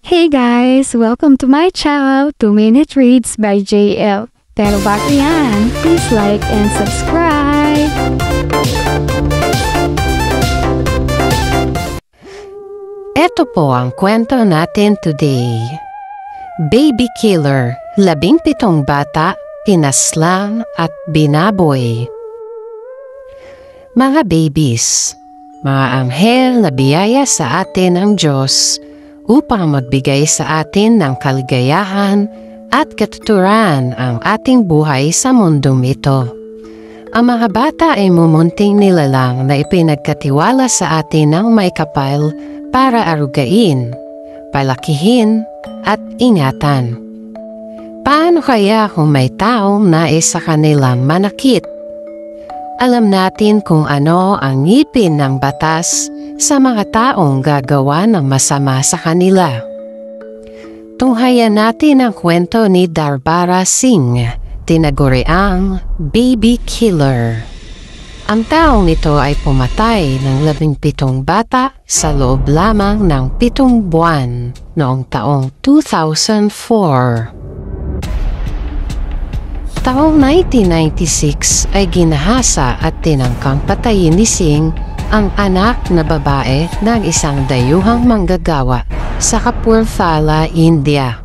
Hey guys! Welcome to my channel, 2 Minute Reads by JL. Pero bago yan, please like and subscribe! Ito po ang kwento natin today. Baby Killer, 17 bata, pinaslang at binaboy. Mga babies, mga anghel na biyaya sa atin ng Diyos upang magbigay sa atin ng kaligayahan at katuturan ang ating buhay sa mundong ito. Ang mga bata ay mumunting nilalang na ipinagkatiwala sa atin ng may kapal para arugain, palakihin at ingatan. Paano kaya kung may taong nais sa kanilang manakit? Alam natin kung ano ang ngipin ng batas sa mga taong gagawa ng masama sa kanila. Tunghayan natin ang kwento ni Darbara Singh, tinaguriang Baby Killer. Ang taong ito ay pumatay ng 17 bata sa loob lamang ng 7 buwan noong taong 2004. Taong 1996 ay ginahasa at tinangkang patayin ni Singh ang anak na babae ng isang dayuhang manggagawa sa Kapurthala, India.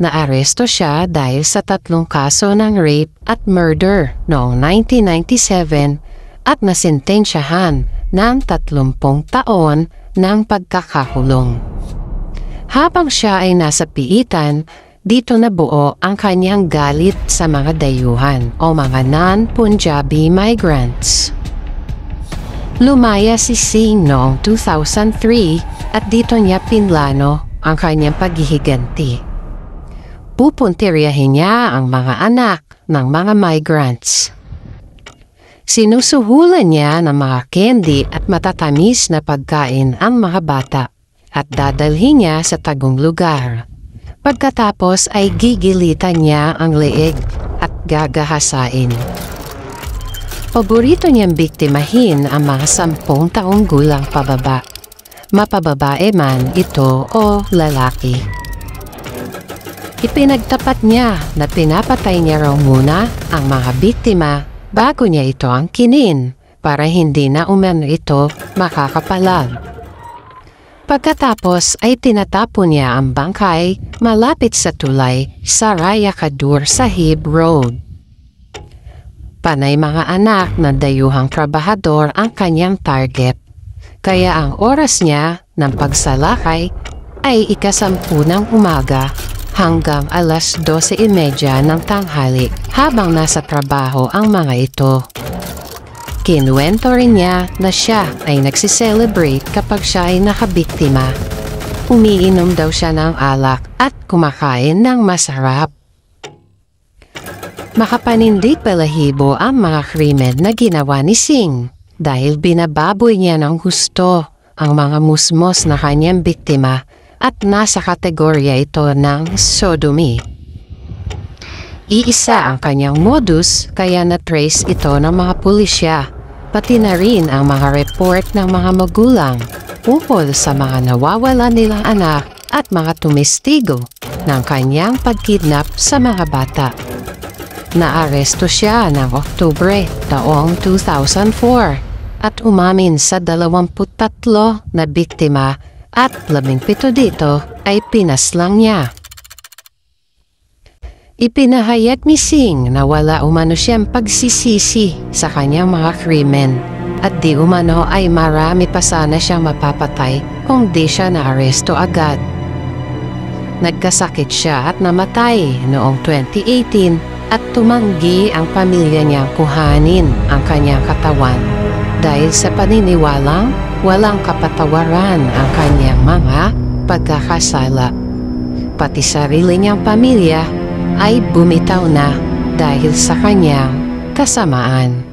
Naaresto siya dahil sa 3 kaso ng rape at murder noong 1997 at nasintensyahan ng 30 taon ng pagkakakulong. Habang siya ay nasa piitan, dito nabuo ang kanyang galit sa mga dayuhan o mga non-Punjabi migrants. Lumaya si Singh noong 2003 at dito niya pinlano ang kanyang paghihiganti. Pupuntiryahin niya ang mga anak ng mga migrants. Sinusuhulan niya ng mga candy at matatamis na pagkain ang mga bata at dadalhin niya sa tagong lugar. Pagkatapos ay gigilitan niya ang leeg at gagahasain. Paborito niyang biktimahin ang mga 10 taong gulang pababa, mapababae man ito o lalaki. Ipinagtapat niya na pinapatay niya raw muna ang mga biktima bago niya ito angkinin para hindi na umano ito makakapalag. Pagkatapos ay tinatapon niya ang bangkay malapit sa tulay sa Raya Kadur Sahib Road. Panay mga anak ng dayuhang trabahador ang kanyang target, kaya ang oras niya ng pagsalakay ay 10:10 ng umaga hanggang 12:30 ng tanghali habang nasa trabaho ang mga ito. Kinuwento rin niya na siya ay nagsiselebrate kapag siya ay nakabiktima. Umiinom daw siya ng alak at kumakain ng masarap. Makapanindig balahibo ang mga krimen na ginawa ni Singh dahil binababoy niya ng gusto ang mga musmos na kanyang biktima at nasa kategorya ito ng sodomy. Iisa ang kanyang modus kaya na-trace ito ng mga pulisya, pati na rin ang mga report ng mga magulang ukol sa mga nawawala nilang anak at mga tumestigo ng kanyang pagkidnap sa mga bata. Naaresto siya ng Oktubre taong 2004 at umamin sa 23 na biktima at 17 dito ay pinaslang niya. Ipinahayag ni Singh na wala umano siyang pagsisisi sa kanyang mga krimen at di umano ay marami pa sana siyang mapapatay kung di siya naaresto agad. Nagkasakit siya at namatay noong 2018 at tumanggi ang pamilya niyang kuhanin ang kanyang katawan dahil sa paniniwalang walang kapatawaran ang kanyang mga pagkakasala. Pati sarili niyang pamilya ay bumitaw na dahil sa kanyang kasamaan.